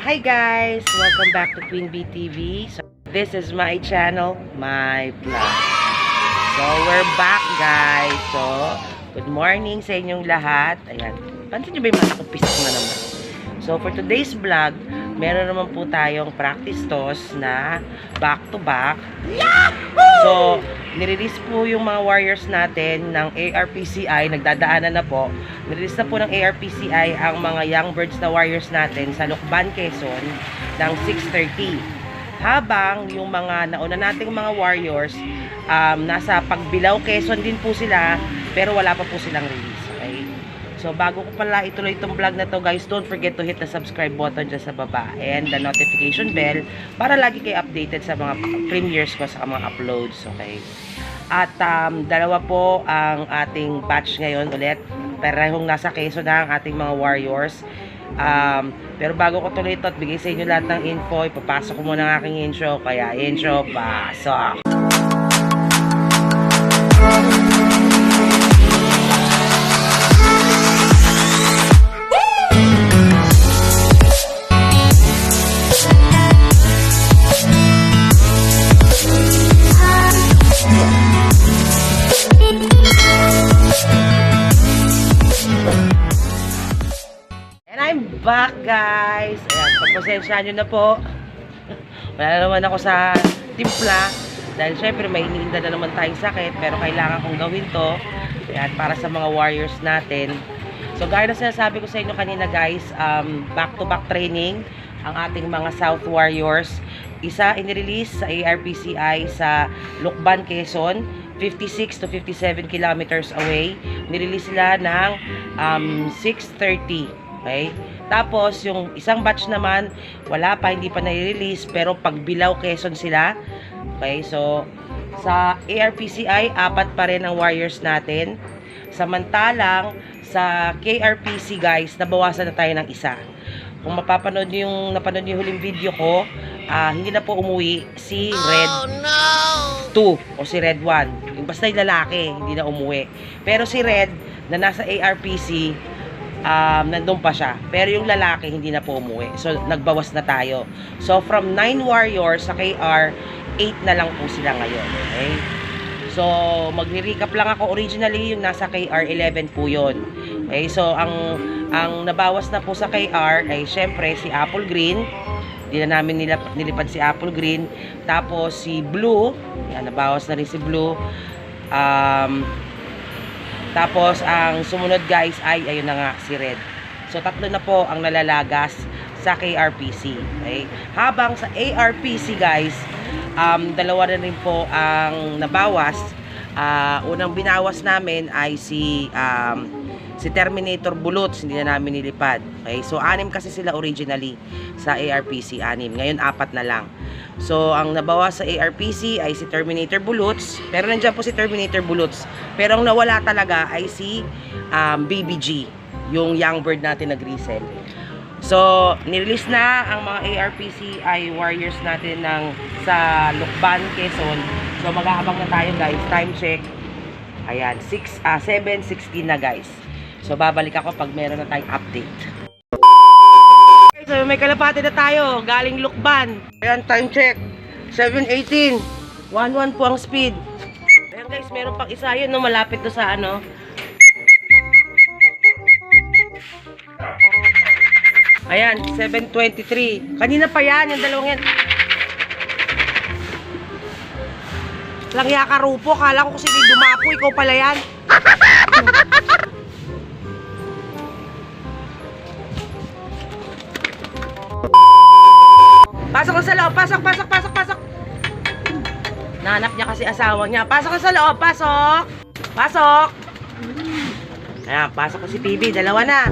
Hi guys! Welcome back to Queen Bee TV. So, this is my channel, my vlog. So, we're back guys. So, good morning sa inyong lahat. Ayan. Pansin nyo ba yung mata ko pisik na naman? So, for today's vlog, meron naman po tayong practice toss na back-to-back. So, nirelease po yung mga warriors natin ng ARPCI, nagdadaanan na po. Nirelease na po ng ARPCI ang mga young birds na warriors natin sa Lucban, Quezon ng 6:30. Habang yung mga nauna nating mga warriors, nasa Pagbilao, Quezon din po sila, pero wala pa po silang release. Okay? So, bago ko pala ituloy itong vlog na to guys, don't forget to hit the subscribe button dyan sa baba and the notification bell para lagi kayo updated sa mga premieres ko sa mga uploads. Okay? At dalawa po ang ating batch ngayon ulit. Parehong nasa Quezon na ang ating mga warriors. Pero bago ko tuloy ito at bigay sa inyo lahat ng info, ipapasok ko muna ang aking intro. Kaya intro, pasok! Back guys. Ayan, pagpasensyahan nyo na po. Wala na naman ako sa timpla dahil syempre may iniinda na naman tayong sakit, pero kailangan kong gawin to. Ayan, para sa mga warriors natin. So gaya na sinasabi ko sa inyo kanina guys, back to back training ang ating mga South Warriors. Isa inirelease sa ARPCI sa Lucban, Quezon, 56 to 57 kilometers away. Nirelease sila ng 6:30. Okay? Tapos, yung isang batch naman, wala pa, hindi pa na-release, pero Pagbilao, Quezon sila. Okay? So, sa ARPCI, 4 pa rin ang warriors natin. Samantalang, sa KRPC guys, nabawasan na tayo ng isa. Kung napanood yung huling video ko, hindi na po umuwi si Red 2 o si Red 1. Yung basta yung lalaki, hindi na umuwi. Pero si Red, na nasa ARPC, nandun pa siya. Pero yung lalaki, hindi na po umuwi. So, nagbawas na tayo. So, from 9 warriors sa KR, 8 na lang po sila ngayon. Okay? So, magni-recap lang ako. Originally, yung nasa KR, 11 po yun. Okay? So, ang nabawas na po sa KR ay syempre si Apple Green. Hindi na namin nilipad si Apple Green. Tapos, si Blue. Yan, nabawas na rin si Blue. Tapos, ang sumunod guys ay, ayun na nga, si Red. So, 3 na po ang nalalagas sa KRPC. Okay? Habang sa ARPC guys, 2 na rin po ang nabawas. Unang binawas namin ay si Terminator Bullets, hindi na namin nilipad. Okay? So, 6 kasi sila originally sa ARPC, 6. Ngayon, 4 na lang. So, ang nabawas sa ARPC ay si Terminator Bullets. Pero nandiyan po si Terminator Bullets. Pero ang nawala talaga ay si BBG, yung young bird natin nag-resell. So, nirelease na ang mga ARPC ay warriors natin sa Lucban, Quezon. So, mag-aabang na tayo guys. Time check. Ayan, 7:16 na guys. So, babalik ako pag meron na tayong update. So, may kalapati na tayo. Galing Lucban. Ayan, time check. 7:18. 1:1 po ang speed. Ayan guys, meron pang isa yun, no? Malapit to sa ano. Ayan, 7:23. Kanina pa yan, yung dalawang yan. Lang yaka rupo. Kala ko kasi dumapo. Ikaw pala yan. Pasok na sa loob. Pasok. Nahanap niya kasi asawa niya. Pasok na sa loob. Pasok. Ayan, pasok na si PB. 2 na.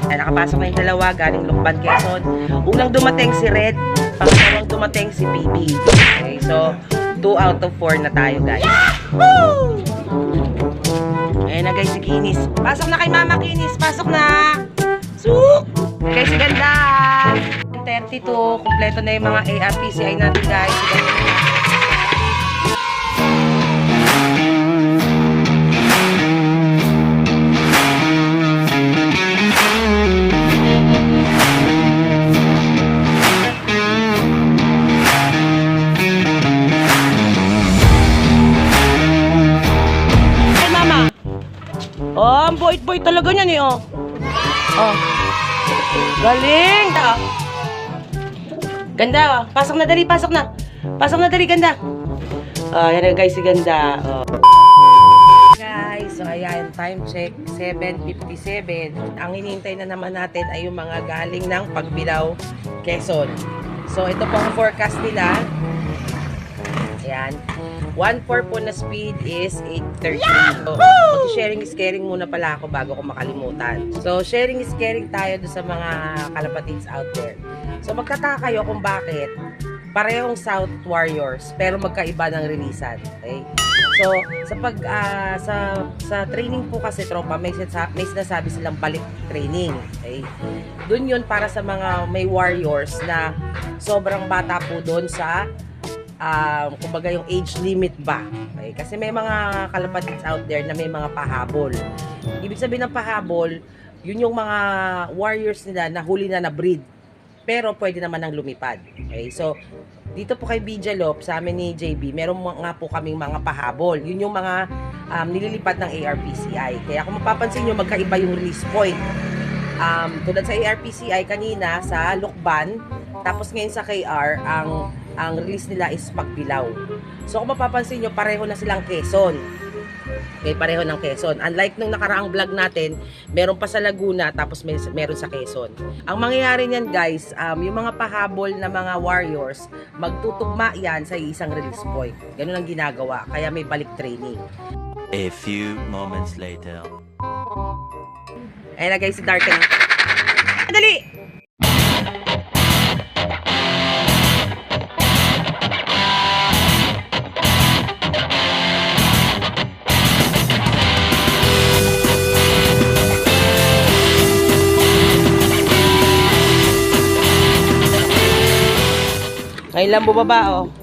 Ayan, nakapasok na yung 2. Galing Lucban, Quezon. Unang dumating si Red. Pangalawang dumating si PB. Okay, so 2 out of 4 na tayo guys. Yahoo! Ayan na guys si Kinis. Pasok na kay Mama Kinis. Pasok na. Suk! Guys, si ganda. 32. Kompleto na yung mga ARPCI natin guys. Bait-bait talaga niyan eh, oh. Oh. Galing! Oh. Ganda, oh. Pasok na dali, pasok na. Pasok na dali, ganda. Oh, yan na guys, si ganda. Oh. Guys, so ayan, time check, 7:57. Ang hinihintay na naman natin ay yung mga galing ng Pagbilao, Quezon. So, ito po ang forecast nila. Ayan. 1.4 po na speed is 8:30. So, sharing is caring muna pala ako bago ko makalimutan. So, sharing is caring tayo doon sa mga kalapatids out there. So, magtataka kayo kung bakit parehong South Warriors pero magkaiba ng releasan. Okay? So, sa training po kasi tropa, may sinasabi silang balik training. Okay? Doon yun para sa mga may warriors na sobrang bata po doon sa kumbaga yung age limit ba. Okay? Kasi may mga kalapatids out there na may mga pahabol. Ibig sabihin ng pahabol, yun yung mga warriors nila na huli na breed. Pero pwede naman ng lumipad. Okay? So, dito po kay Bijalop, sa amin ni JB, meron nga po kaming mga pahabol. Yun yung mga nililipad ng ARPCI. Kaya kung mapapansin nyo, magkaiba yung release point. Tulad sa ARPCI kanina, sa Lukban, tapos ngayon sa KR, ang release nila is Pagbilao. So kung mapapansin nyo, pareho na silang Quezon. Okay, pareho ng Quezon. Unlike nung nakaraang vlog natin, meron pa sa Laguna, tapos meron sa Quezon. Ang mangyayari niyan guys, yung mga pahabol na mga warriors, magtutugma yan sa isang release point. Ganun ang ginagawa, kaya may balik training. A few moments later. Ayan na guys, si Darken. Dali! Ngayon lang bumaba, oh.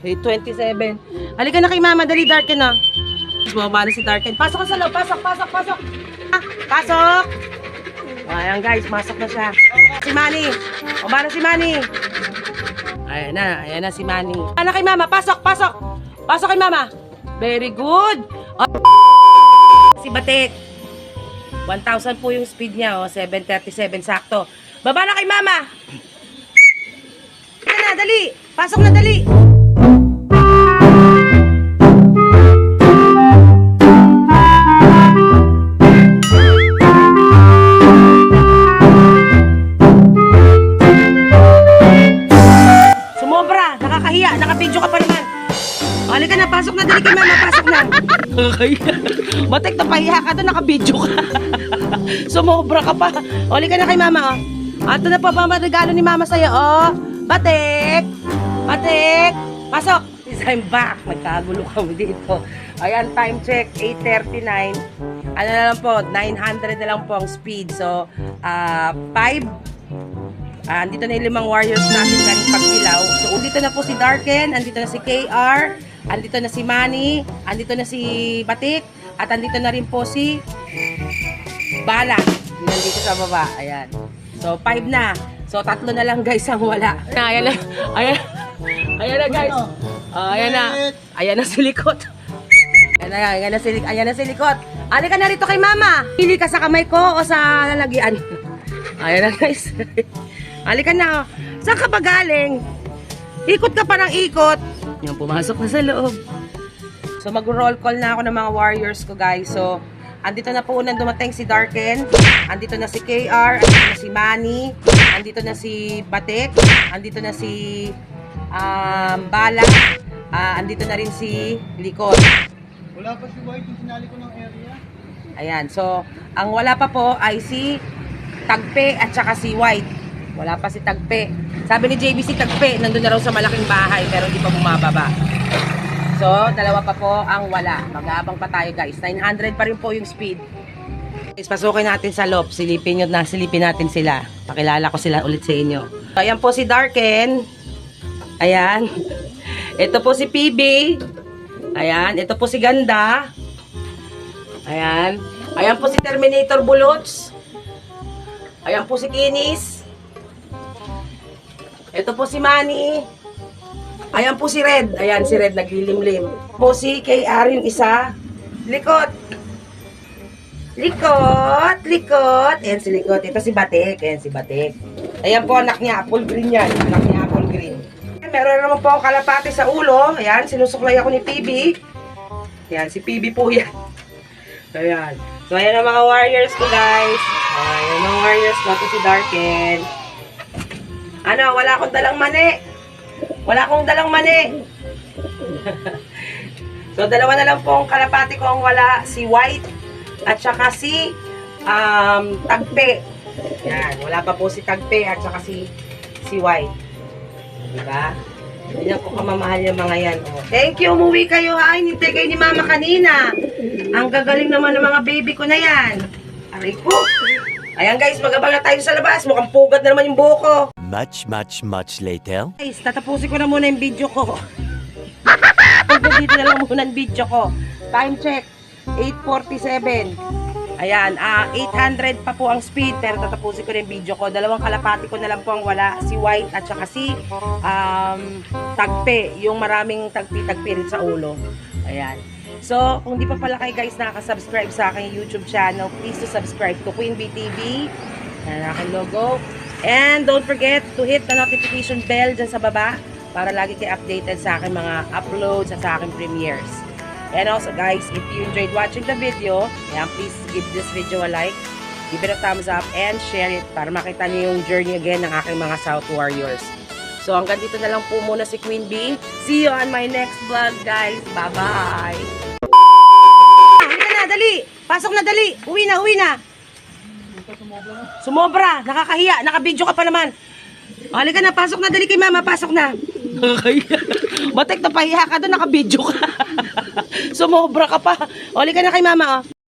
8:27. Halika na kay mama, dali Darken, oh. Bumaba na si Darken. Pasok ka sa loob, pasok, pasok, pasok. Pasok! Ayan guys, masok na siya. Si Manny. Bumaba na si Manny. Ayan na si Manny. Ano kay mama, pasok, pasok. Pasok kay mama. Very good. Oh. Si Batik. 1,000 po yung speed niya, oh. 7:37 sakto. Baba na kay mama. Dali! Pasok na, dali! Sumobra! Nakakahiya! Nakabidyo ka pa naman! Halika na, pasok na, dali kay mama! Pasok na! Nakakahiya! Batek na pahiya ka doon, nakabidyo ka! Sumobra ka pa! Halika na kay mama, oh! Ato na pa ba regalo ni mama sa'yo, oh! Batik! Batik! Pasok! I'm back. Nagkagulo kami dito. Ayan, time check, 8:39. Ano na lang po, 900 na lang po ang speed. So, 5. Andito na yung 5 warriors natin galing Pagbilao. So, andito na po si Darken, andito na si KR, andito na si Manny, andito na si Batik, at andito na rin po si Bala. Nandito sa baba. Ayan. So, 5 na. So, 3 na lang guys ang wala. Ayan na. Ayan na guys. Ayan na. Ayan na si Likot. Ayan na si Likot. Halika na rito kay mama. Pili ka sa kamay ko o sa lalagyan. Ayan na guys. Halika na. Oh. Saan ka ba galing? Ikot ka pa ng ikot. Yan, pumasok na sa loob. So, mag-roll call na ako ng mga warriors ko guys. So, andito na po unang dumating si Darken, andito na si KR, andito na si Manny, andito na si Batik, andito na si Bala, andito na rin si Likod. Wala pa si White yung sinali ko ng area. Ayan, so ang wala pa po ay si Tagpe at saka si White. Wala pa si Tagpe. Sabi ni JB si Tagpe, nandun na raw sa malaking bahay pero hindi pa bumababa. So, dalawa pa po ang wala. Mag-aabang pa tayo guys. 900 pa rin po yung speed. Guys, pasukin natin sa loob. Silipin natin sila. Pakilala ko sila ulit sa inyo. So, ayan po si Darken. Ayan. Ito po si PB. Ayan. Ito po si Ganda. Ayan. Ayan po si Terminator Bulots. Ayan po si Kinis. Ito po si Manny. Ayan po si Red. Ayan si Red naglilimlim. Po si KR yung isa. Likod. Likot, likot. Ayan si likot. Ito si Batik. Ayan si Batik. Ayan po, anak niya. Apple green yan. Anak niya, apple green. Meron naman po ako kalapati sa ulo. Ayan, sinusuklay ako ni PB. Ayan, si PB po yan. Ayan. So, ayan ang mga warriors ko, guys. Ayan, yung mga warriors ko. Ito si Darken. Ano, wala akong dalang mani. Wala akong dalang mani. So, dalawa na lang po ang kalapati ko ang wala. Si White at saka si Tagpe. Yan, wala pa po si Tagpe at saka si White. Diba? Yan ko kamamahal yung mga yan. Oh. Thank you, umuwi kayo ha. Hinintay kayo ni Mama kanina. Ang gagaling naman ng mga baby ko na yan. Aray ko. Ayan guys, mag-abala tayo sa labas. Mukhang pugat na naman yung buhok ko. Much later. Guys, tatapusin ko na muna yung video ko. Hanggang dito na lang muna yung video ko. Time check, 8:47. Ayan, 800 pa po ang speed, pero tatapusin ko na yung video ko. Dalawang kalapati ko na lang po ang wala, si White at saka si Tagpe, yung maraming tagpi-tagpi rin sa ulo. Ayan. So, kung di pa pala kayo guys nakaka-subscribe sa aking YouTube channel, please to subscribe to Queen Bee TV. Ayan ang aking logo. And don't forget to hit the notification bell dyan sa baba para lagi kayo updated sa aking mga uploads at sa aking premieres. And also guys, if you enjoyed watching the video, ayan, please give this video a like, give it a thumbs up, and share it para makita niyo yung journey again ng aking mga South Warriors. So hanggang dito na lang po muna si Queen Bee. See you on my next vlog guys. Bye-bye! Halika na, dali! Pasok na, dali! Uwi na, uwi na! Sumobra! Nakakahiya! Nakabidyo ka pa naman! Halika na, pasok na, dali kay Mama, pasok na! Nakakahiya! Batek na pahiya ka doon, nakabidyo ka! Sumobra ka pa! Halika na kay Mama, oh!